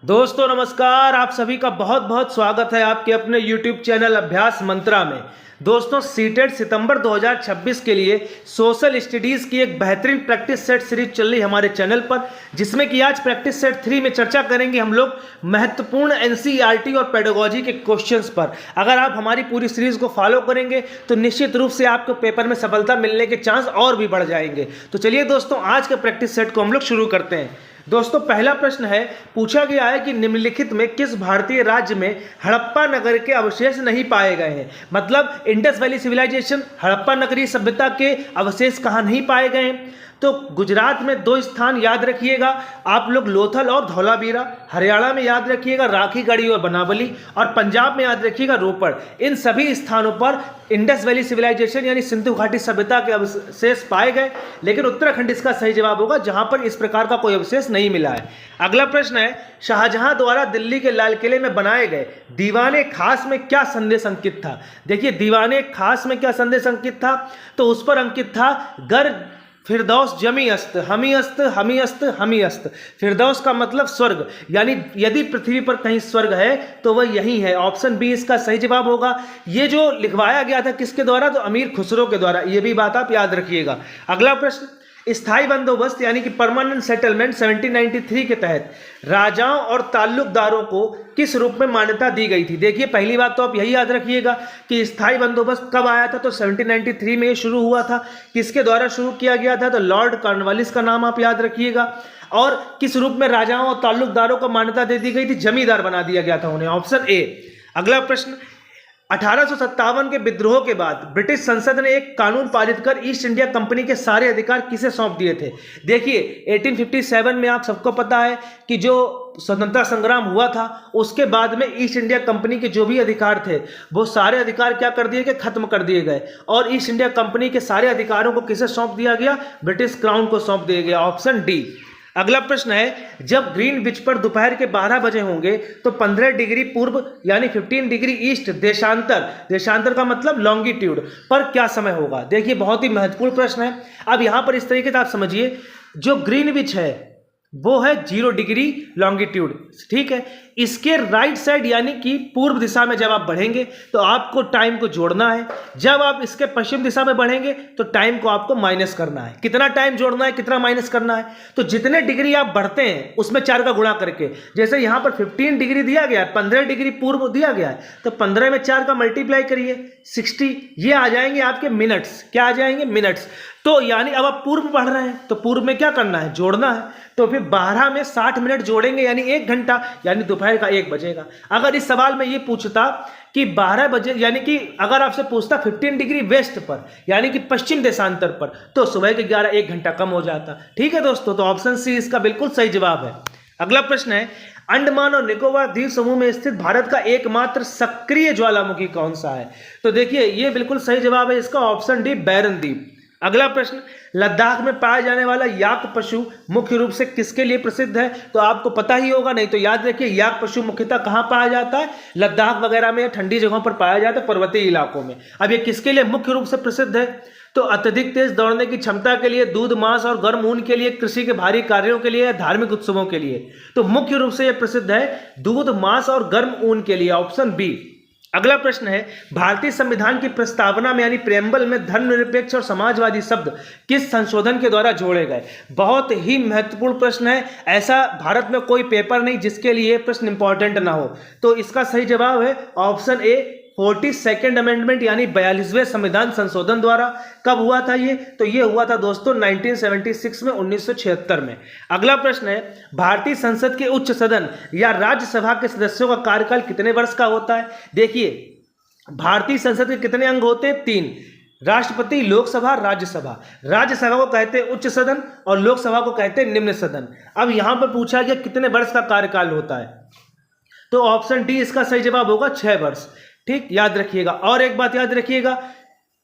दोस्तों नमस्कार। आप सभी का बहुत बहुत स्वागत है आपके अपने YouTube चैनल अभ्यास मंत्रा में। दोस्तों सीटेट सितंबर 2026 के लिए सोशल स्टडीज़ की एक बेहतरीन प्रैक्टिस सेट सीरीज चल रही है हमारे चैनल पर, जिसमें कि आज प्रैक्टिस सेट 3 में चर्चा करेंगे हम लोग महत्वपूर्ण NCERT और पेडागोजी के क्वेश्चंस पर। अगर आप हमारी पूरी सीरीज को फॉलो करेंगे तो निश्चित रूप से आपको पेपर में सफलता मिलने के चांस और भी बढ़ जाएंगे। तो चलिए दोस्तों आज के प्रैक्टिस सेट को हम लोग शुरू करते हैं। दोस्तों पहला प्रश्न है, पूछा गया है कि निम्नलिखित में किस भारतीय राज्य में हड़प्पा नगर के अवशेष नहीं पाए गए हैं। मतलब इंडस वैली सिविलाइजेशन, हड़प्पा नगरीय सभ्यता के अवशेष कहाँ नहीं पाए गए हैं। तो गुजरात में दो स्थान याद रखिएगा आप लोग, लोथल और धौलावीरा। हरियाणा में याद रखिएगा राखीगढ़ी और बनावली, और पंजाब में याद रखिएगा रोपड़। इन सभी स्थानों पर इंडस वैली सिविलाइजेशन यानी सिंधु घाटी सभ्यता के अवशेष पाए गए, लेकिन उत्तराखंड इसका सही जवाब होगा जहां पर इस प्रकार का कोई अवशेष नहीं मिला है। अगला प्रश्न है, शाहजहां द्वारा दिल्ली के लाल किले में बनाए गए दीवाने खास में क्या संदेश अंकित था। देखिए दीवाने खास में क्या संदेश अंकित था, तो उस पर अंकित था गर फिरदौस जमी अस्त हमी अस्त हमी अस्त हमी अस्त। फिरदौस का मतलब स्वर्ग, यानी यदि पृथ्वी पर कहीं स्वर्ग है तो वह यही है। ऑप्शन बी इसका सही जवाब होगा। ये जो लिखवाया गया था किसके द्वारा, तो अमीर खुसरो के द्वारा। ये भी बात आप याद रखिएगा। अगला प्रश्न, स्थायी बंदोबस्त यानी कि परमानेंट सेटलमेंट 1793 के तहत राजाओं और ताल्लुकदारों को किस रूप में मान्यता दी गई थी। देखिए पहली बात तो आप यही याद रखिएगा कि स्थायी बंदोबस्त कब आया था, तो 1793 में ये शुरू हुआ था। किसके द्वारा शुरू किया गया था, तो लॉर्ड कॉर्नवालिस का नाम आप याद रखिएगा। और किस रूप में राजाओं और ताल्लुकदारों को मान्यता दे दी गई थी, जमींदार बना दिया गया था उन्हें। Option A. अगला प्रश्न, 1857 के विद्रोह के बाद ब्रिटिश संसद ने एक कानून पारित कर ईस्ट इंडिया कंपनी के सारे अधिकार किसे सौंप दिए थे। देखिए 1857 में आप सबको पता है कि जो स्वतंत्रता संग्राम हुआ था उसके बाद में ईस्ट इंडिया कंपनी के जो भी अधिकार थे वो सारे अधिकार क्या कर दिए गए, खत्म कर दिए गए। और ईस्ट इंडिया कंपनी के सारे अधिकारों को किसे सौंप दिया गया, ब्रिटिश क्राउन को सौंप दिया गया। Option D. अगला प्रश्न है, जब ग्रीनविच पर दोपहर के 12 बजे होंगे तो 15 डिग्री पूर्व यानी 15 डिग्री ईस्ट देशांतर का मतलब लॉन्गिट्यूड पर क्या समय होगा। देखिए बहुत ही महत्वपूर्ण प्रश्न है। अब यहां पर इस तरीके से आप समझिए, जो ग्रीनविच है वो है 0 डिग्री लॉन्गिट्यूड, ठीक है। इसके राइट साइड यानी कि पूर्व दिशा में जब आप बढ़ेंगे तो आपको टाइम को जोड़ना है। जब आप इसके पश्चिम दिशा में बढ़ेंगे तो टाइम को आपको माइनस करना है। कितना टाइम जोड़ना है, कितना माइनस करना है, तो जितने डिग्री आप बढ़ते हैं उसमें 4 का गुणा करके, जैसे यहां पर 15 डिग्री दिया गया है, 15 डिग्री पूर्व दिया गया है, तो 15 में 4 का मल्टीप्लाई करिए 60, ये आ जाएंगे आपके मिनट्स। क्या आ जाएंगे, मिनट्स। तो यानी अब आप पूर्व बढ़ रहे हैं तो पूर्व में क्या करना है, जोड़ना है। तो फिर 12 में 60 मिनट जोड़ेंगे यानी 1 घंटा, यानी दोपहर का 1 बजेगा। अगर इस सवाल में ये पूछता कि 12 बजे, यानी कि अगर आपसे पूछता 15 डिग्री वेस्ट पर यानी कि पश्चिम देशांतर पर, तो सुबह के 11 1 घंटा कम हो जाता। ठीक है दोस्तों, तो ऑप्शन सी इसका बिल्कुल सही जवाब है। अगला प्रश्न है, अंडमान और निकोबार द्वीप समूह में स्थित भारत का एकमात्र सक्रिय ज्वालामुखी कौन सा है। तो देखिए ये बिल्कुल सही जवाब है इसका, ऑप्शन डी बैरन द्वीप। अगला प्रश्न, लद्दाख में पाया जाने वाला याक पशु मुख्य रूप से किसके लिए प्रसिद्ध है। तो आपको पता ही होगा, नहीं तो याद रखिए याक पशु मुख्यतः कहाँ पाया जाता है, लद्दाख वगैरह में, ठंडी जगहों पर पाया जाता है, पर्वतीय इलाकों में। अब ये किसके लिए मुख्य रूप से प्रसिद्ध है, तो अत्यधिक तेज दौड़ने की क्षमता के लिए, दूध मांस और गर्म ऊन के लिए, कृषि के भारी कार्यों के लिए, धार्मिक उत्सवों के लिए। तो मुख्य रूप से यह प्रसिद्ध है दूध मांस और गर्म ऊन के लिए। Option B. अगला प्रश्न है, भारतीय संविधान की प्रस्तावना में यानी प्रेम्बल में धर्मनिरपेक्ष और समाजवादी शब्द किस संशोधन के द्वारा जोड़े गए। बहुत ही महत्वपूर्ण प्रश्न है। ऐसा भारत में कोई पेपर नहीं जिसके लिए प्रश्न इंपॉर्टेंट ना हो। तो इसका सही जवाब है ऑप्शन ए 42nd अमेंडमेंट यानी 42वें संविधान संशोधन द्वारा। कब हुआ था ये, तो ये हुआ था दोस्तों 1976 में, 1976 में। अगला प्रश्न है, भारतीय संसद के उच्च सदन या राज्यसभा के सदस्यों का कार्यकाल कितने वर्ष का होता है। देखिए भारतीय संसद के कितने अंग होते हैं, 3, राष्ट्रपति, लोकसभा, राज्यसभा। राज्यसभा को कहते हैं उच्च सदन और लोकसभा को कहते हैं निम्न सदन। अब यहां पर पूछा गया कितने वर्ष का कार्यकाल होता है, तो ऑप्शन डी इसका सही जवाब होगा 6 वर्ष। ठीक, याद रखिएगा। और एक बात याद रखिएगा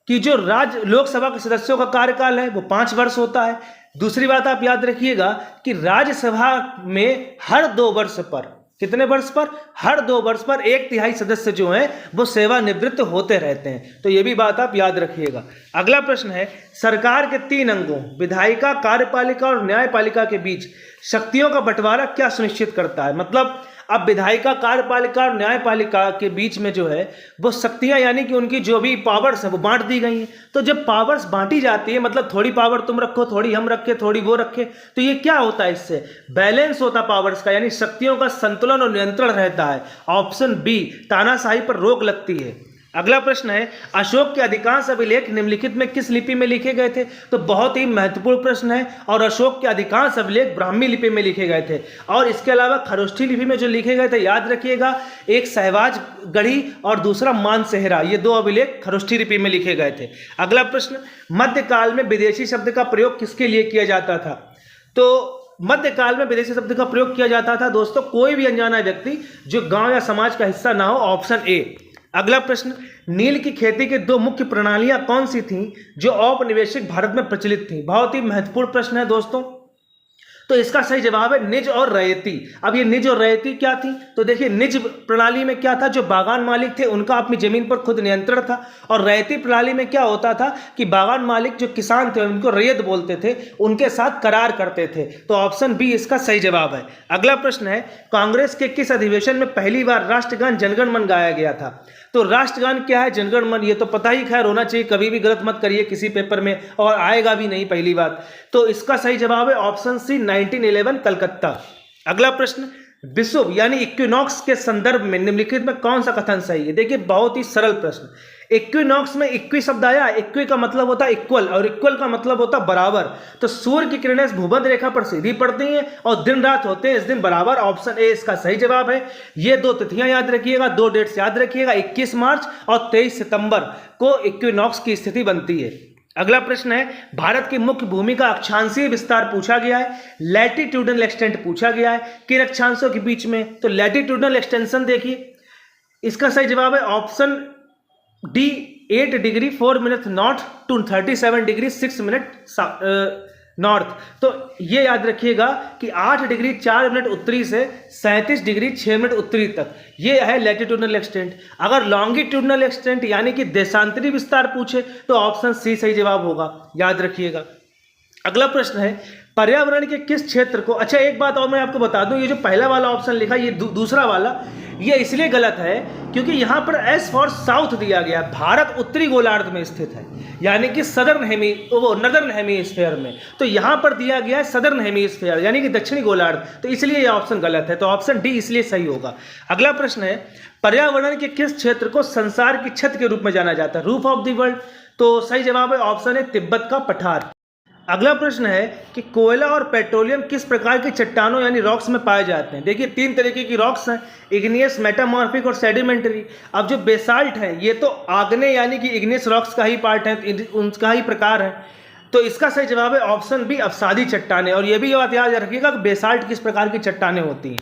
कि जो लोकसभा के सदस्यों का कार्यकाल है वो 5 वर्ष होता है। दूसरी बात आप याद रखिएगा कि राज्यसभा में हर 2 वर्ष पर कितने वर्ष पर? हर 2 वर्ष पर 1/3 सदस्य जो हैं वो सेवानिवृत्त होते रहते हैं। तो ये भी बात आप याद रखिएगा। अगला प्रश्न है, सरकार के 3 अंगों विधायिका, कार्यपालिका और न्यायपालिका के बीच शक्तियों का बंटवारा क्या सुनिश्चित करता है? मतलब अब विधायिका, कार्यपालिका और न्यायपालिका के बीच में जो है वो शक्तियां यानी कि उनकी जो भी पावर्स है वो बांट दी गई हैं। तो जब पावर्स बांटी जाती है मतलब थोड़ी पावर तुम रखो, थोड़ी हम रखें, थोड़ी वो रखें, तो ये क्या होता है? इससे बैलेंस होता पावर्स का, यानी शक्तियों का संतुलन और नियंत्रण रहता है। ऑप्शन बी, तानाशाही पर रोक लगती है। अगला प्रश्न है, अशोक के अधिकांश अभिलेख निम्नलिखित में किस लिपि में लिखे गए थे? तो बहुत ही महत्वपूर्ण प्रश्न है। और अशोक के अधिकांश अभिलेख ब्राह्मी लिपि में लिखे गए थे। और इसके अलावा खरोष्ठी लिपि में जो लिखे गए थे याद रखिएगा, एक सहवाज गढ़ी और दूसरा मानसेहरा, ये 2 अभिलेख खरोष्ठी लिपि में लिखे गए थे। अगला प्रश्न, मध्यकाल में विदेशी शब्द का प्रयोग किसके लिए किया जाता था? तो मध्यकाल में विदेशी शब्द का प्रयोग किया जाता था दोस्तों कोई भी अनजाना व्यक्ति जो गांव या समाज का हिस्सा ना हो, ऑप्शन ए। अगला प्रश्न, नील की खेती की 2 मुख्य प्रणालियां कौन सी थीं जो औपनिवेशिक भारत में प्रचलित थीं? बहुत ही महत्वपूर्ण प्रश्न है दोस्तों। तो इसका सही जवाब है निज और रैयती। अब ये निज और रैयती क्या थी? तो देखिए, निज प्रणाली में क्या था, जो बागान मालिक थे उनका अपनी जमीन पर खुद नियंत्रण था। और रैयती प्रणाली में क्या होता था कि बागान मालिक जो किसान थे उनको रैयत बोलते थे, उनके साथ करार करते थे। तो ऑप्शन बी इसका सही जवाब है। अगला प्रश्न है, कांग्रेस के किस अधिवेशन में पहली बार राष्ट्रगान जनगण मन गाया गया था? तो राष्ट्रगान क्या है, जनगण मन, ये तो पता ही खैर होना चाहिए, कभी भी गलत मत करिए किसी पेपर में, और आएगा भी नहीं पहली बात। तो इसका सही जवाब है ऑप्शन सी, 1911 कलकत्ता। अगला प्रश्न, विषुव यानी इक्विनॉक्स के संदर्भ में निम्नलिखित में कौन सा कथन सही है? देखिए बहुत ही सरल प्रश्न। इक्विनॉक्स में इक्वी शब्द आया, इक्वी का मतलब होता है इक्वल और इक्वल का मतलब होता है बराबर। तो सूर्य की किरणें भूमध्य रेखा पर सीधी पड़ती हैं और दिन रात होते हैं इस दिन बराबर। ऑप्शन ए इसका सही जवाब है। ये 2 तिथियां याद रखिएगा, 2 डेट्स याद रखिएगा, 21 मार्च और 23 सितंबर को इक्विनॉक्स की स्थिति बनती है। अगला प्रश्न है, भारत की मुख्य भूमि का अक्षांशीय विस्तार पूछा गया है, लैटिट्यूडनल एक्सटेंट पूछा गया है, किन अक्षांशों के बीच में? तो लैटिट्यूडनल एक्सटेंशन देखिए, इसका सही जवाब है option D, 8 degree 4 minute north to 37 degree 6 minute north. तो ये याद रखिएगा कि 8 डिग्री 4 मिनट उत्तरी से 37 डिग्री 6 मिनट उत्तरी तक ये है लैटिट्यूडनल एक्सटेंट। अगर लॉन्गिट्यूडनल एक्सटेंट यानी कि देशांतरी विस्तार पूछे तो ऑप्शन सी सही जवाब होगा, याद रखिएगा। अगला प्रश्न है, पर्यावरण के किस क्षेत्र को, अच्छा एक बात और मैं आपको बता दूं, ये जो पहला वाला ऑप्शन लिखा ये दूसरा वाला, ये इसलिए गलत है क्योंकि यहाँ पर एस फॉर साउथ दिया गया है। भारत उत्तरी गोलार्ध में स्थित है, यानी कि नदर्न हेमीस्फीयर में। तो यहाँ पर दिया गया है सदर्न हेमीस्फीयर यानी कि दक्षिणी गोलार्ध, तो इसलिए ये ऑप्शन गलत है। तो ऑप्शन डी इसलिए सही होगा। अगला प्रश्न है, पर्यावरण के किस क्षेत्र को संसार की छत के रूप में जाना जाता है? Roof of the world. तो सही जवाब है ऑप्शन है तिब्बत का पठार। अगला प्रश्न है कि कोयला और पेट्रोलियम किस प्रकार की चट्टानों यानी रॉक्स में पाए जाते हैं? देखिए 3 तरीके की रॉक्स हैं, इग्नियस, मेटामॉर्फिक और सेडिमेंटरी। अब जो बेसाल्ट है ये तो आग्नेय यानी कि इग्नियस रॉक्स का ही पार्ट है, उनका ही प्रकार है। तो इसका सही जवाब है ऑप्शन बी, अवसादी चट्टानें। और ये भी बात याद रखिएगा कि बेसाल्ट किस प्रकार की चट्टानें होती हैं।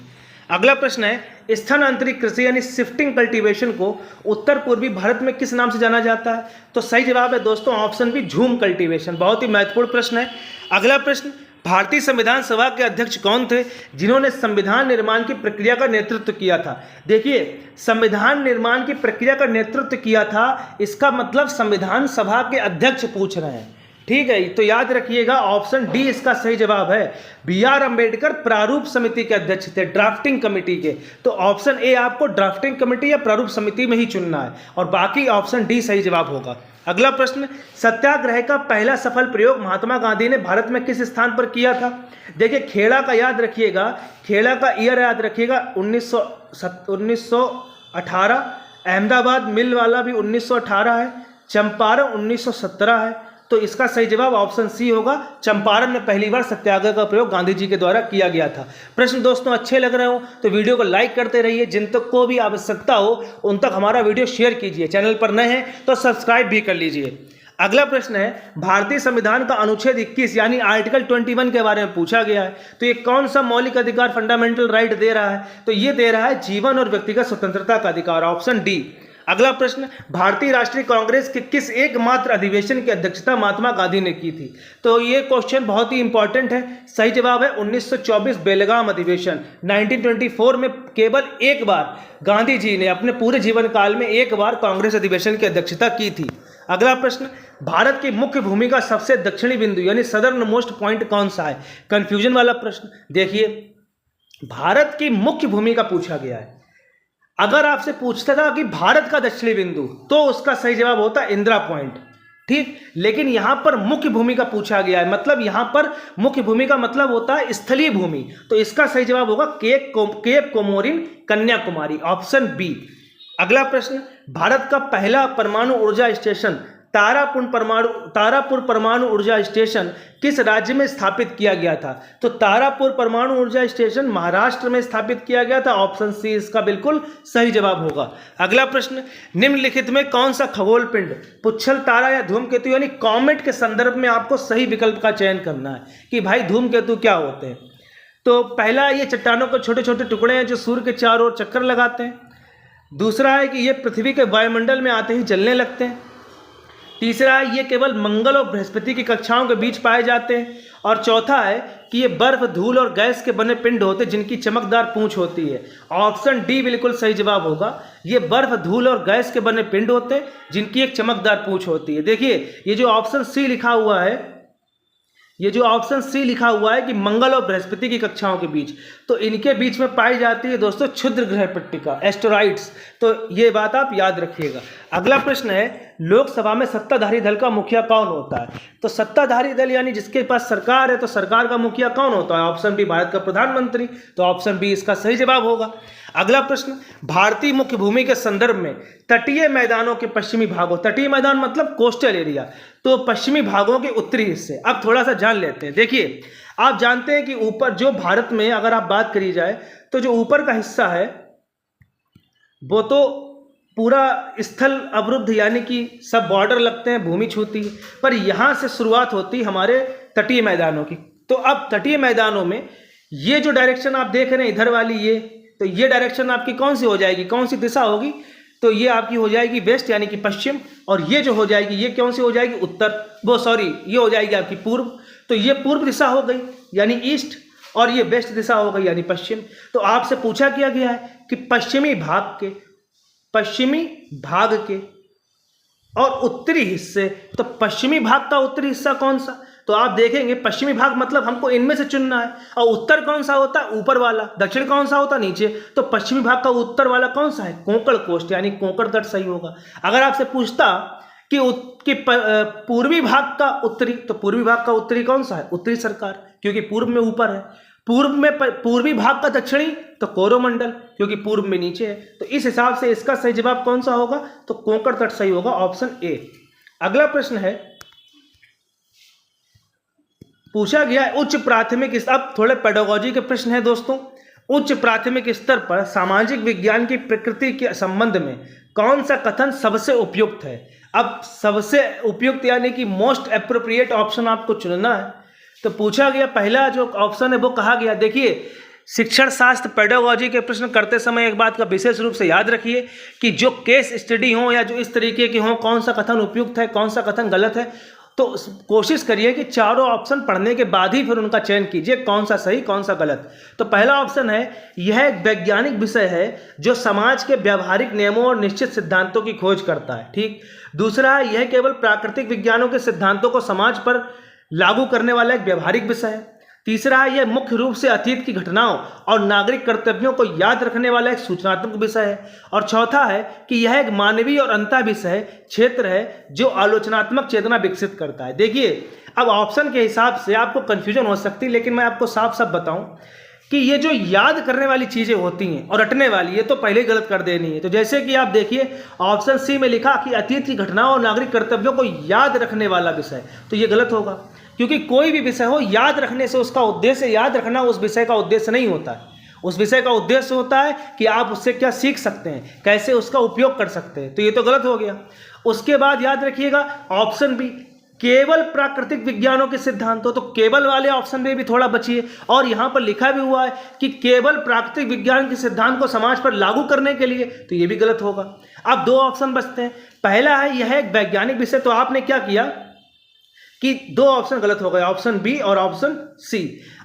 अगला प्रश्न है, स्थानांतरित कृषि यानी शिफ्टिंग कल्टीवेशन को उत्तर पूर्वी भारत में किस नाम से जाना जाता है? तो सही जवाब है दोस्तों ऑप्शन बी, झूम कल्टीवेशन। बहुत ही महत्वपूर्ण प्रश्न है। अगला प्रश्न, भारतीय संविधान सभा के अध्यक्ष कौन थे जिन्होंने संविधान निर्माण की प्रक्रिया का नेतृत्व किया था? देखिए संविधान निर्माण की प्रक्रिया का नेतृत्व किया था, इसका मतलब संविधान सभा के अध्यक्ष पूछ रहे हैं, ठीक है। तो याद रखिएगा ऑप्शन डी इसका सही जवाब है। बी.आर. अम्बेडकर प्रारूप समिति के अध्यक्ष थे, ड्राफ्टिंग कमेटी के। तो ऑप्शन ए आपको ड्राफ्टिंग कमेटी या प्रारूप समिति में ही चुनना है और बाकी ऑप्शन डी सही जवाब होगा। अगला प्रश्न, सत्याग्रह का पहला सफल प्रयोग महात्मा गांधी ने भारत में किस स्थान पर किया था? देखिए खेड़ा का याद रखिएगा, खेड़ा का ईयर याद रखिएगा 1918, अहमदाबाद मिल वाला भी 1918 है, चंपारण 1917 है। तो इसका सही जवाब ऑप्शन सी होगा, चंपारण में पहली बार सत्याग्रह का प्रयोग गांधी जी के द्वारा किया गया था। प्रश्न दोस्तों अच्छे लग रहे हो तो वीडियो को लाइक करते रहिए, जिन तक को भी आवश्यकता हो उन तक हमारा वीडियो शेयर कीजिए, चैनल पर नए हैं तो सब्सक्राइब भी कर लीजिए। अगला प्रश्न है, भारतीय संविधान का अनुच्छेद 21 यानी आर्टिकल 21 के बारे में पूछा गया है। तो ये कौन सा मौलिक अधिकार फंडामेंटल राइट दे रहा है? तो ये दे रहा है जीवन और व्यक्तिगत स्वतंत्रता का अधिकार, ऑप्शन डी। अगला प्रश्न, भारतीय राष्ट्रीय कांग्रेस के किस एकमात्र अधिवेशन की अध्यक्षता महात्मा गांधी ने की थी? तो ये क्वेश्चन बहुत ही इंपॉर्टेंट है। सही जवाब है 1924 बेलगाम अधिवेशन। 1924 में केवल एक बार गांधी जी ने अपने पूरे जीवन काल में एक बार कांग्रेस अधिवेशन की अध्यक्षता की थी। अगला प्रश्न, भारत की मुख्य भूमि का सबसे दक्षिणी बिंदु यानी सदर्न मोस्ट पॉइंट कौन सा है? कंफ्यूजन वाला प्रश्न। देखिए, भारत की मुख्य भूमि का पूछा गया है। अगर आपसे पूछता था कि भारत का दक्षिणी बिंदु, तो उसका सही जवाब होता इंदिरा पॉइंट, ठीक। लेकिन यहां पर मुख्य भूमि का पूछा गया है, मतलब यहां पर मुख्य भूमि का मतलब होता है स्थलीय भूमि, तो इसका सही जवाब होगा Cape Comorin, Kanyakumari, option B. अगला प्रश्न, भारत का पहला परमाणु ऊर्जा स्टेशन तारापुर परमाणु ऊर्जा स्टेशन किस राज्य में स्थापित किया गया था? तो तारापुर परमाणु ऊर्जा स्टेशन महाराष्ट्र में स्थापित किया गया था, ऑप्शन सी इसका बिल्कुल सही जवाब होगा। अगला प्रश्न, निम्नलिखित में कौन सा खगोल पिंड पुच्छल तारा या धूमकेतु यानी कॉमेट के संदर्भ में आपको सही विकल्प का चयन करना है कि भाई धूमकेतु क्या होते हैं। तो पहला, ये चट्टानों के छोटे छोटे टुकड़े हैं जो सूर्य के चारों ओर चक्कर लगाते हैं। दूसरा है कि ये पृथ्वी के वायुमंडल में आते ही जलने लगते हैं। तीसरा है ये केवल मंगल और बृहस्पति की कक्षाओं के बीच पाए जाते हैं। और चौथा है कि ये बर्फ, धूल और गैस के बने पिंड होते हैं जिनकी चमकदार पूंछ होती है, ऑप्शन डी बिल्कुल सही जवाब होगा। ये बर्फ, धूल और गैस के बने पिंड होते हैं जिनकी एक चमकदार पूंछ होती है। देखिए, ये जो ऑप्शन सी लिखा हुआ है कि मंगल और बृहस्पति की कक्षाओं के बीच, तो इनके बीच में पाई जाती है दोस्तों क्षुद्र ग्रह पट्टिका, एस्टेरॉइड्स। तो ये बात आप याद रखिएगा। अगला प्रश्न है, लोकसभा में सत्ताधारी दल का मुखिया कौन होता है? तो सत्ताधारी दल यानी जिसके पास सरकार है, तो सरकार का मुखिया कौन होता है? ऑप्शन बी, भारत का प्रधानमंत्री, तो ऑप्शन बी इसका सही जवाब होगा। अगला प्रश्न, भारतीय मुख्य भूमि के संदर्भ में तटीय मैदानों के पश्चिमी भागों, तटीय मैदान मतलब कोस्टल एरिया, तो पश्चिमी भागों के उत्तरी हिस्से, अब थोड़ा सा जान लेते हैं। देखिए, आप जानते हैं कि ऊपर जो भारत में अगर आप बात करी जाए तो जो ऊपर का हिस्सा है वो तो पूरा स्थल अवरुद्ध यानी कि सब बॉर्डर लगते हैं, भूमि छूती है, पर यहाँ से शुरुआत होती है हमारे तटीय मैदानों की। तो अब तटीय मैदानों में ये जो डायरेक्शन आप देख रहे हैं इधर वाली, ये तो ये डायरेक्शन आपकी कौन सी हो जाएगी, कौन सी दिशा होगी? तो ये आपकी हो जाएगी वेस्ट यानी कि पश्चिम, और ये जो हो जाएगी ये कौन सी हो जाएगी, उत्तर, ये हो जाएगी आपकी पूर्व। तो ये पूर्व दिशा हो गई यानी ईस्ट, और ये वेस्ट दिशा हो गई यानी पश्चिम। तो आपसे पूछा किया गया है कि पश्चिमी भाग के और उत्तरी हिस्से, तो पश्चिमी भाग का उत्तरी हिस्सा कौन सा? तो आप देखेंगे पश्चिमी भाग मतलब हमको इनमें से चुनना है, और उत्तर कौन सा होता है, ऊपर वाला, दक्षिण कौन सा होता है, नीचे। तो पश्चिमी भाग का उत्तर वाला कौन सा है, कोंकण कोस्ट यानी कोंकण तट सही होगा। अगर आपसे पूछता कि पूर्वी भाग का उत्तरी, तो पूर्वी भाग का उत्तरी कौन सा है, उत्तरी सरकार, क्योंकि पूर्व में ऊपर है। पूर्वी भाग का दक्षिणी, तो कोरोमंडल, क्योंकि पूर्व में नीचे है। तो इस हिसाब से इसका सही जवाब कौन सा होगा, तो कोंकण तट सही होगा, ऑप्शन ए। अगला प्रश्न है, पूछा गया है उच्च प्राथमिक, अब थोड़े पेडागोजी के प्रश्न है दोस्तों। उच्च प्राथमिक स्तर पर सामाजिक विज्ञान की प्रकृति के संबंध में कौन सा कथन सबसे उपयुक्त है? अब सबसे उपयुक्त यानी कि मोस्ट एप्रोप्रिएट ऑप्शन आपको चुनना है। तो पूछा गया, पहला जो ऑप्शन है वो कहा गया, देखिए शिक्षण शास्त्र पेडागोजी के प्रश्न करते समय एक बात का विशेष रूप से याद रखिए कि जो केस स्टडी हो या जो इस तरीके के हों, कौन सा कथन उपयुक्त है, कौन सा कथन गलत है, तो कोशिश करिए कि चारों ऑप्शन पढ़ने के बाद ही फिर उनका चयन कीजिए, कौन सा सही कौन सा गलत। तो पहला ऑप्शन है, यह एक वैज्ञानिक विषय है जो समाज के व्यावहारिक नियमों और निश्चित सिद्धांतों की खोज करता है, ठीक। दूसरा है, यह केवल प्राकृतिक विज्ञानों के सिद्धांतों को समाज पर लागू करने वाला एक व्यावहारिक विषय है। तीसरा है, यह मुख्य रूप से अतीत की घटनाओं और नागरिक कर्तव्यों को याद रखने वाला एक सूचनात्मक विषय है। और चौथा है कि यह एक मानवीय और अंतः विषय क्षेत्र है जो आलोचनात्मक चेतना विकसित करता है। देखिए, अब ऑप्शन के हिसाब से आपको कंफ्यूजन हो सकती है, लेकिन मैं आपको साफ साफ बताऊं कि ये जो याद करने वाली चीज़ें होती हैं और रटने वाली, ये तो पहले ही गलत कर देनी है। तो जैसे कि आप देखिए ऑप्शन सी में लिखा कि अतीत की घटनाओं और नागरिक कर्तव्यों को याद रखने वाला विषय, तो ये गलत होगा, क्योंकि कोई भी विषय हो याद रखने से उसका उद्देश्य याद रखना उस विषय का उद्देश्य नहीं होता है। उस विषय का उद्देश्य होता है कि आप उससे क्या सीख सकते हैं, कैसे उसका उपयोग कर सकते हैं, तो ये तो गलत हो गया। उसके बाद याद रखिएगा ऑप्शन बी, केवल प्राकृतिक विज्ञानों के सिद्धांतों, तो केवल वाले ऑप्शन में भी थोड़ा बचिए। और यहां पर लिखा भी हुआ है कि केवल प्राकृतिक विज्ञान के सिद्धांत को समाज पर लागू करने के लिए, तो ये भी गलत होगा। अब दो ऑप्शन बचते हैं। पहला है यह एक वैज्ञानिक विषय, तो आपने क्या किया कि दो ऑप्शन गलत हो गए, ऑप्शन बी और ऑप्शन सी।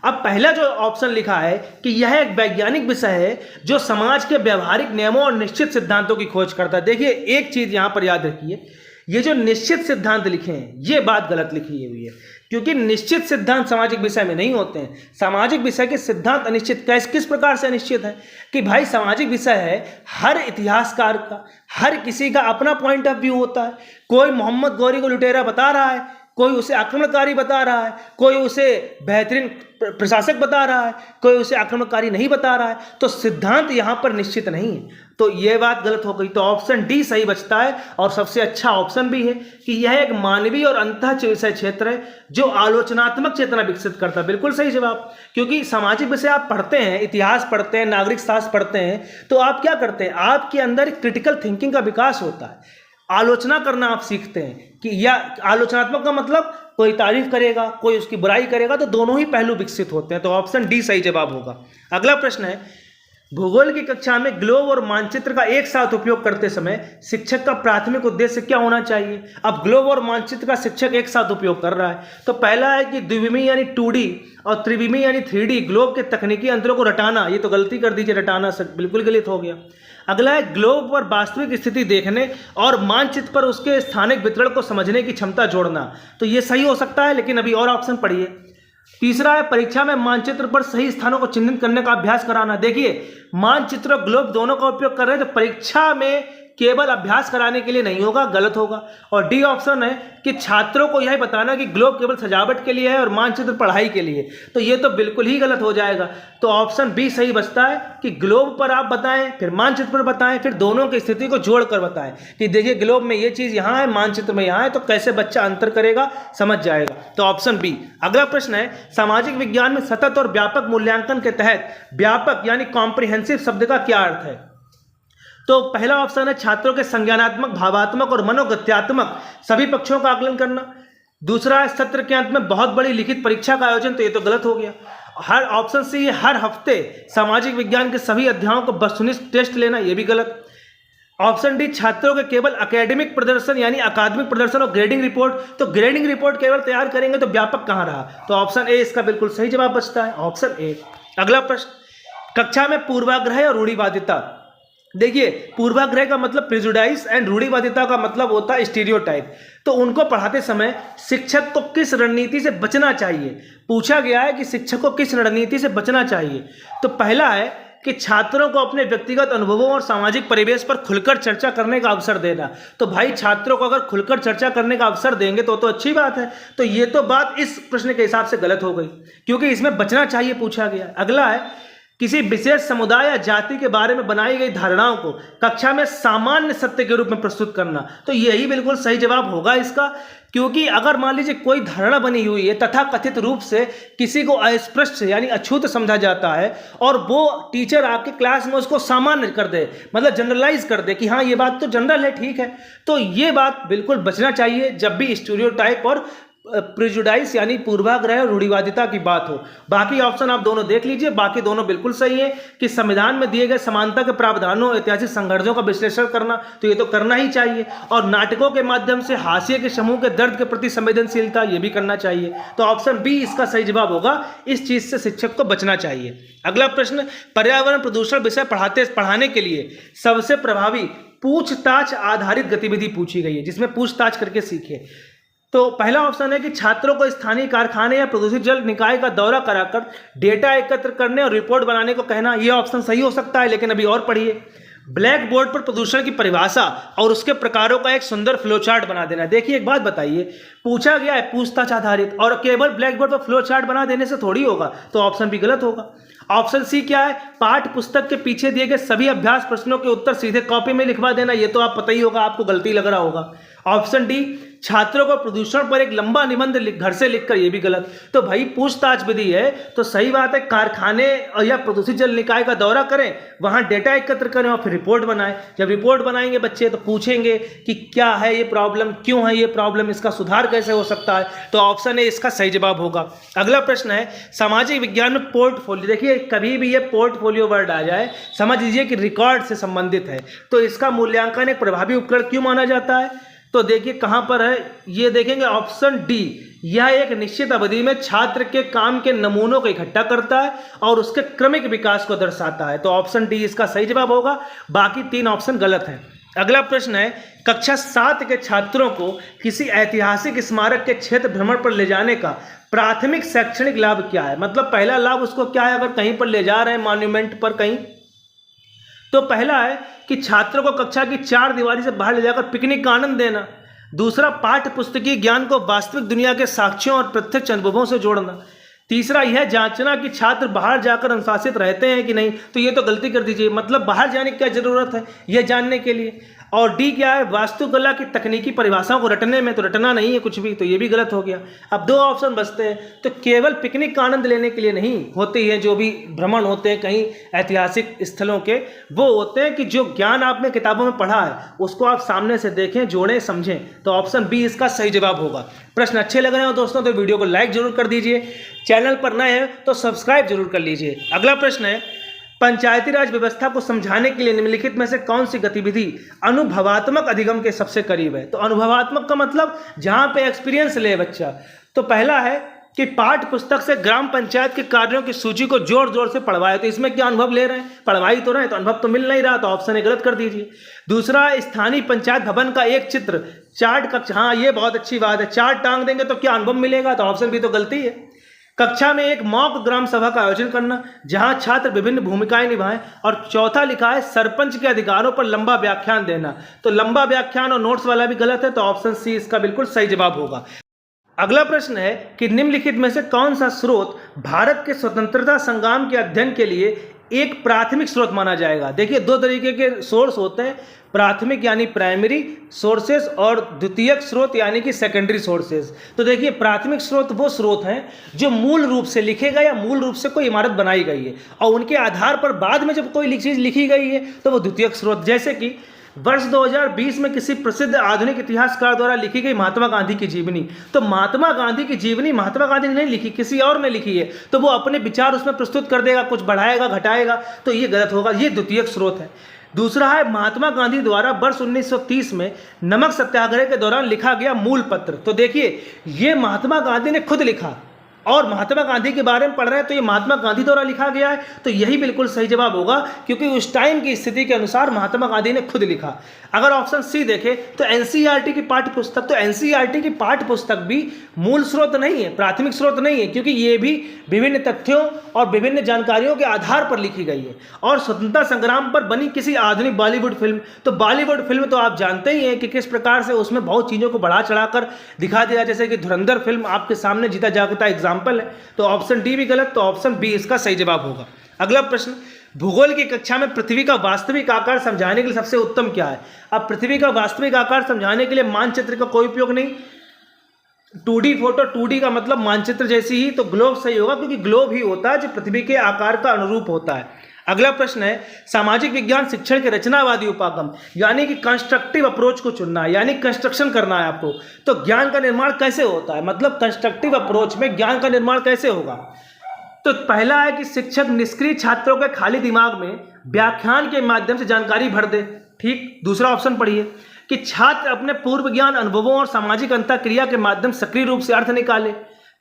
अब पहला जो ऑप्शन लिखा है कि यह एक वैज्ञानिक विषय है जो समाज के व्यवहारिक नियमों और निश्चित सिद्धांतों की खोज करता है। देखिए एक चीज यहां पर याद रखिए, ये जो निश्चित सिद्धांत लिखे हैं ये बात गलत लिखी हुई है, क्योंकि निश्चित सिद्धांत सामाजिक विषय में नहीं होते हैं। सामाजिक विषय के सिद्धांत अनिश्चित किस प्रकार से अनिश्चित है कि भाई सामाजिक विषय है, हर इतिहासकार का, हर किसी का अपना पॉइंट ऑफ व्यू होता है। कोई मोहम्मद गौरी को लुटेरा बता रहा है, कोई उसे आक्रमणकारी बता रहा है, कोई उसे बेहतरीन प्रशासक बता रहा है, कोई उसे आक्रमणकारी नहीं बता रहा है। तो सिद्धांत यहां पर निश्चित नहीं है, तो यह बात गलत हो गई। तो ऑप्शन डी सही बचता है और सबसे अच्छा ऑप्शन भी है कि यह एक मानवीय और अंतः विषय क्षेत्र है जो आलोचनात्मक चेतना विकसित करता है। बिल्कुल सही जवाब, क्योंकि सामाजिक विषय आप पढ़ते हैं, इतिहास पढ़ते हैं, नागरिक शास्त्र पढ़ते हैं, तो आप क्या करते हैं, आपके अंदर क्रिटिकल थिंकिंग का विकास होता है, आलोचना करना आप सीखते हैं कि या आलोचनात्मक का मतलब कोई तारीफ करेगा, कोई उसकी बुराई करेगा, तो दोनों ही पहलू विकसित होते हैं। तो ऑप्शन डी सही जवाब होगा। अगला प्रश्न है, भूगोल की कक्षा में ग्लोब और मानचित्र का एक साथ उपयोग करते समय शिक्षक का प्राथमिक उद्देश्य क्या होना चाहिए। अब ग्लोब और मानचित्र का शिक्षक एक साथ उपयोग कर रहा है, तो पहला है कि द्विविमीय यानी 2D और त्रिविमीय यानी 3D ग्लोब के तकनीकी अंतरों को रटाना, ये तो गलती कर दीजिए, रटाना बिल्कुल गलत हो गया। अगला है ग्लोब पर वास्तविक स्थिति देखने और मानचित्र पर उसके स्थानिक वितरण को समझने की क्षमता जोड़ना, तो ये सही हो सकता है, लेकिन अभी और ऑप्शन पढ़िए। तीसरा है परीक्षा में मानचित्र पर सही स्थानों को चिन्हित करने का अभ्यास कराना। देखिए मानचित्र और ग्लोब दोनों का उपयोग कर रहे हैं, तो परीक्षा में केवल अभ्यास कराने के लिए नहीं होगा, गलत होगा। और डी ऑप्शन है कि छात्रों को यह बताना कि ग्लोब केवल सजावट के लिए है और मानचित्र पढ़ाई के लिए, तो ये तो बिल्कुल ही गलत हो जाएगा। तो ऑप्शन बी सही बचता है कि ग्लोब पर आप बताएं, फिर मानचित्र पर बताएं, फिर दोनों की स्थिति को जोड़कर बताएं कि देखिए ग्लोब में ये चीज़ यहाँ है, मानचित्र में यहाँ है, तो कैसे बच्चा अंतर करेगा, समझ जाएगा। तो ऑप्शन बी। अगला प्रश्न है, सामाजिक विज्ञान में सतत और व्यापक मूल्यांकन के तहत व्यापक यानी कॉम्प्रिहेंसिव शब्द का क्या अर्थ है। तो पहला ऑप्शन है छात्रों के संज्ञानात्मक, भावात्मक और मनोगत्यात्मक सभी पक्षों का आकलन करना। दूसरा है सत्र के अंत में बहुत बड़ी लिखित परीक्षा का आयोजन, तो ये तो गलत हो गया। हर ऑप्शन सी है हर हफ्ते सामाजिक विज्ञान के सभी अध्यायों को वस्तुनिष्ठ टेस्ट लेना, ये भी गलत। ऑप्शन डी छात्रों के केवल अकेडमिक प्रदर्शन यानी अकादमिक प्रदर्शन और ग्रेडिंग रिपोर्ट, तो ग्रेडिंग रिपोर्ट केवल तैयार करेंगे तो व्यापक कहाँ रहा। तो ऑप्शन ए इसका बिल्कुल सही जवाब बचता है, ऑप्शन ए। अगला प्रश्न, कक्षा में पूर्वाग्रह और रूढ़िवादिता। देखिए पूर्वाग्रह का मतलब प्रिजुडाइज एंड रूढ़िवादिता का मतलब होता है स्टीरियोटाइप। तो उनको पढ़ाते समय शिक्षक को किस रणनीति से बचना चाहिए, पूछा गया है कि शिक्षक को किस रणनीति से बचना चाहिए। तो पहला है कि छात्रों को अपने व्यक्तिगत अनुभवों और सामाजिक परिवेश पर खुलकर चर्चा करने का अवसर देना। तो भाई छात्रों को अगर खुलकर चर्चा करने का अवसर देंगे तो अच्छी बात है। तो ये तो बात इस प्रश्न के हिसाब से गलत हो गई, क्योंकि इसमें बचना चाहिए पूछा गया। अगला है किसी विशेष समुदाय या जाति के बारे में बनाई गई धारणाओं को कक्षा में सामान्य सत्य के रूप में प्रस्तुत करना, तो यही बिल्कुल सही जवाब होगा इसका। क्योंकि अगर मान लीजिए कोई धारणा बनी हुई है तथा कथित रूप से किसी को अस्पष्ट यानी अछूत समझा जाता है और वो टीचर आपके क्लास में उसको सामान्य कर दे, मतलब जनरलाइज कर दे कि हाँ ये बात तो जनरल है, ठीक है, तो ये बात बिल्कुल बचना चाहिए जब भी स्टीरियोटाइप और प्रिजुडाइज यानी पूर्वाग्रह और रूढ़िवादिता की बात हो। बाकी ऑप्शन आप दोनों देख लीजिए, बाकी दोनों बिल्कुल सही है कि संविधान में दिए गए समानता के प्रावधानों, ऐतिहासिक संघर्षों का विश्लेषण करना, तो ये तो करना ही चाहिए। और नाटकों के माध्यम से हाशिए के समूह के दर्द के प्रति संवेदनशीलता, ये भी करना चाहिए। तो ऑप्शन बी इसका सही जवाब होगा, इस चीज से शिक्षक को बचना चाहिए। अगला प्रश्न, पर्यावरण प्रदूषण विषय पढ़ाने के लिए सबसे प्रभावी पूछताछ आधारित गतिविधि पूछी गई है, जिसमें पूछताछ करके सीखे। तो पहला ऑप्शन है कि छात्रों को स्थानीय कारखाने या प्रदूषित जल निकाय का दौरा कराकर डेटा एकत्र करने और रिपोर्ट बनाने को कहना। यह ऑप्शन सही हो सकता है, लेकिन अभी और पढ़िए। ब्लैक बोर्ड पर प्रदूषण की परिभाषा और उसके प्रकारों का एक सुंदर फ्लोचार्ट बना देना। देखिए एक बात बताइए, पूछा गया है पूछताछ आधारित, और केवल ब्लैक बोर्ड पर फ्लोचार्ट बना देने से थोड़ी होगा, तो ऑप्शन भी गलत होगा। ऑप्शन सी क्या है, पाठ्य पुस्तक के पीछे दिए गए सभी अभ्यास प्रश्नों के उत्तर सीधे कॉपी में लिखवा देना। ये तो आप पता ही होगा, आपको गलती लग रहा होगा। ऑप्शन डी, छात्रों को प्रदूषण पर एक लंबा निबंध घर से लिखकर, ये भी गलत। तो भाई पूछताछ विधि है तो सही बात है, कारखाने या प्रदूषित जल निकाय का दौरा करें, वहां डेटा एकत्र करें और फिर रिपोर्ट बनाएं। जब रिपोर्ट बनाएंगे बच्चे तो पूछेंगे कि क्या है ये प्रॉब्लम, क्यों है ये प्रॉब्लम, इसका सुधार कैसे हो सकता है। तो ऑप्शन ए इसका सही जवाब होगा। अगला प्रश्न है सामाजिक विज्ञान में पोर्टफोलियो। देखिए कभी भी ये पोर्टफोलियो वर्ड आ जाए समझ लीजिए कि रिकॉर्ड से संबंधित है। तो इसका मूल्यांकन एक प्रभावी उपकरण क्यों माना जाता है? तो देखिए कहां पर है, ये देखेंगे ऑप्शन डी, यह एक निश्चित अवधि में छात्र के काम के नमूनों को इकट्ठा करता है और उसके क्रमिक विकास को दर्शाता है। तो ऑप्शन डी इसका सही जवाब होगा, बाकी 3 ऑप्शन गलत हैं। अगला प्रश्न है कक्षा 7 के छात्रों को किसी ऐतिहासिक स्मारक के क्षेत्र भ्रमण पर ले जाने का प्राथमिक शैक्षणिक लाभ क्या है? मतलब पहला लाभ उसको क्या है अगर कहीं पर ले जा रहे हैं मॉन्यूमेंट पर कहीं? तो पहला है कि छात्रों को कक्षा की 4 दीवारी से बाहर ले जाकर पिकनिक का आनंद देना। दूसरा, पाठ्य पुस्तकीय ज्ञान को वास्तविक दुनिया के साक्ष्यों और प्रत्यक्ष अनुभवों से जोड़ना। तीसरा, यह जांचना कि छात्र बाहर जाकर अनुशासित रहते हैं कि नहीं। तो ये तो गलती कर दीजिए, मतलब बाहर जाने की क्या जरूरत है यह जानने के लिए। और डी क्या है, वास्तुकला की तकनीकी परिभाषाओं को रटने में, तो रटना नहीं है कुछ भी, तो ये भी गलत हो गया। अब 2 ऑप्शन बचते हैं, तो केवल पिकनिक का आनंद लेने के लिए नहीं होती है, जो भी भ्रमण होते हैं कहीं ऐतिहासिक स्थलों के, वो होते हैं कि जो ज्ञान आपने किताबों में पढ़ा है उसको आप सामने से देखें, जोड़ें, समझें। तो ऑप्शन बी इसका सही जवाब होगा। प्रश्न अच्छे लग रहे हो दोस्तों तो वीडियो को लाइक जरूर कर दीजिए, चैनल पर नए हैं तो सब्सक्राइब जरूर कर लीजिए। अगला प्रश्न है पंचायती राज व्यवस्था को समझाने के लिए निम्नलिखित में से कौन सी गतिविधि अनुभवात्मक अधिगम के सबसे करीब है? तो अनुभवात्मक का मतलब जहां पे एक्सपीरियंस ले बच्चा। तो पहला है कि पाठ्य पुस्तक से ग्राम पंचायत के कार्यों की सूची को जोर जोर से पढ़वाए। तो इसमें क्या अनुभव ले रहे हैं, पढ़वाई तो रहे, तो अनुभव तो मिल नहीं रहा, तो ऑप्शन ए गलत कर दीजिए। दूसरा, स्थानीय पंचायत भवन का एक चित्र चार्ट कक्षा, हाँ ये बहुत अच्छी बात है, चार्ट टांग देंगे तो क्या अनुभव मिलेगा? तो ऑप्शन बी तो गलती है। कक्षा में एक मॉक ग्राम सभा का आयोजन करना जहां छात्र विभिन्न भूमिकाएं निभाएं। और चौथा लिखा है सरपंच के अधिकारों पर लंबा व्याख्यान देना। तो लंबा व्याख्यान और नोट्स वाला भी गलत है, तो ऑप्शन सी इसका बिल्कुल सही जवाब होगा। अगला प्रश्न है कि निम्नलिखित में से कौन सा स्रोत भारत के स्वतंत्रता संग्राम के अध्ययन के लिए एक प्राथमिक स्रोत माना जाएगा? देखिए 2 तरीके के सोर्स होते हैं, प्राथमिक यानी प्राइमरी सोर्सेज और द्वितीयक स्रोत यानी कि सेकेंडरी सोर्सेज। तो देखिए प्राथमिक स्रोत वो स्रोत हैं जो मूल रूप से लिखे गए या मूल रूप से कोई इमारत बनाई गई है और उनके आधार पर बाद में जब कोई चीज़ लिखी गई है तो वो द्वितीयक स्रोत। जैसे कि वर्ष 2020 में किसी प्रसिद्ध आधुनिक इतिहासकार द्वारा लिखी गई महात्मा गांधी की जीवनी। तो महात्मा गांधी की जीवनी महात्मा गांधी ने नहीं लिखी, किसी और ने लिखी है, तो वो अपने विचार उसमें प्रस्तुत कर देगा, कुछ बढ़ाएगा घटाएगा, तो ये गलत होगा, ये द्वितीयक स्रोत है। दूसरा है महात्मा गांधी द्वारा वर्ष 1930 में नमक सत्याग्रह के दौरान लिखा गया मूल पत्र। तो देखिए ये महात्मा गांधी ने खुद लिखा और महात्मा गांधी के बारे में पढ़ रहे हैं तो ये महात्मा गांधी द्वारा लिखा गया है, तो यही बिल्कुल सही जवाब होगा क्योंकि उस टाइम की स्थिति के अनुसार महात्मा गांधी ने खुद लिखा। अगर ऑप्शन सी देखें तो एनसीईआरटी की पाठ्य पुस्तक, तो एनसीईआरटी की पाठ्य पुस्तक भी मूल स्रोत नहीं है, प्राथमिक स्रोत नहीं है, क्योंकि ये भी विभिन्न तथ्यों और विभिन्न जानकारियों के आधार पर लिखी गई है। और स्वतंत्रता संग्राम पर बनी किसी आधुनिक बॉलीवुड फिल्म, तो बॉलीवुड फिल्म तो आप जानते ही हैं कि किस प्रकार से उसमें बहुत चीज़ों को बढ़ा चढ़ाकर दिखा दिया, जैसे कि धुरंधर फिल्म आपके सामने जीता जागता एग्जाम्पल है। तो ऑप्शन डी भी गलत, तो ऑप्शन बी इसका सही जवाब होगा। अगला प्रश्न, भूगोल की कक्षा में पृथ्वी का वास्तविक आकार समझाने के लिए सबसे उत्तम क्या है? अब पृथ्वी का वास्तविक आकार समझाने के लिए मानचित्र का कोई उपयोग नहीं, 2D फोटो, 2D का मतलब मानचित्र जैसी ही, तो ग्लोब सही होगा क्योंकि ग्लोब ही होता है जो पृथ्वी के आकार का अनुरूप होता है। अगला प्रश्न है सामाजिक विज्ञान शिक्षण के रचनावादी उपागम यानी कि कंस्ट्रक्टिव अप्रोच को चुनना है, यानी कंस्ट्रक्शन करना है आपको। तो ज्ञान का निर्माण कैसे होता है, मतलब कंस्ट्रक्टिव अप्रोच में ज्ञान का निर्माण कैसे होगा? तो पहला है कि शिक्षक निष्क्रिय छात्रों के खाली दिमाग में व्याख्यान के माध्यम से जानकारी भर दे, ठीक। दूसरा ऑप्शन पढ़िए कि छात्र अपने पूर्व ज्ञान, अनुभवों और सामाजिक अंतःक्रिया के माध्यम से सक्रिय रूप से अर्थ निकाले।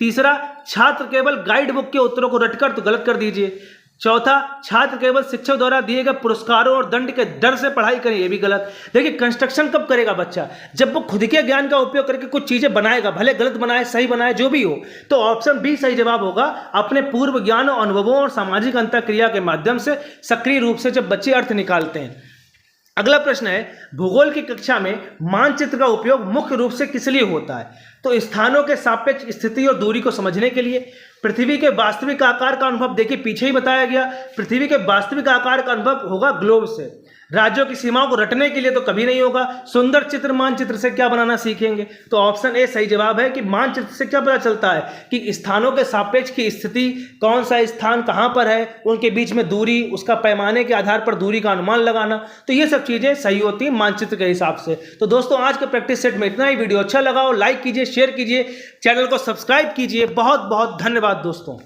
तीसरा, छात्र केवल गाइड बुक के उत्तरों को रटकर, तो गलत कर दीजिए। चौथा, छात्र केवल शिक्षक द्वारा दिए गए पुरस्कारों और दंड के डर से पढ़ाई करें, ये भी गलत। देखिए कंस्ट्रक्शन कब करेगा बच्चा, जब वो खुद के ज्ञान का उपयोग करके कुछ चीजें बनाएगा, भले गलत बनाए सही बनाए जो भी हो। तो ऑप्शन बी सही जवाब होगा, अपने पूर्व ज्ञान और अनुभवों और सामाजिक अंतःक्रिया के माध्यम से सक्रिय रूप से जब बच्चे अर्थ निकालते हैं। अगला प्रश्न है भूगोल की कक्षा में मानचित्र का उपयोग मुख्य रूप से किस लिए होता है? तो स्थानों के सापेक्ष स्थिति और दूरी को समझने के लिए, पृथ्वी के वास्तविक आकार का अनुभव, देखिए पीछे ही बताया गया, पृथ्वी के वास्तविक आकार का अनुभव होगा ग्लोब से। राज्यों की सीमाओं को रटने के लिए तो कभी नहीं होगा। सुंदर चित्र मानचित्र से क्या बनाना सीखेंगे? तो ऑप्शन ए सही जवाब है कि मानचित्र से क्या पता चलता है कि स्थानों के सापेक्ष की स्थिति, कौन सा स्थान कहां पर है, उनके बीच में दूरी, उसका पैमाने के आधार पर दूरी का अनुमान लगाना, तो ये सब चीजें सही होती है मानचित्र के हिसाब से। तो दोस्तों आज के प्रैक्टिस सेट में इतना ही। वीडियो अच्छा लगा हो लाइक कीजिए, शेयर कीजिए, चैनल को सब्सक्राइब कीजिए। बहुत बहुत धन्यवाद दोस्तों।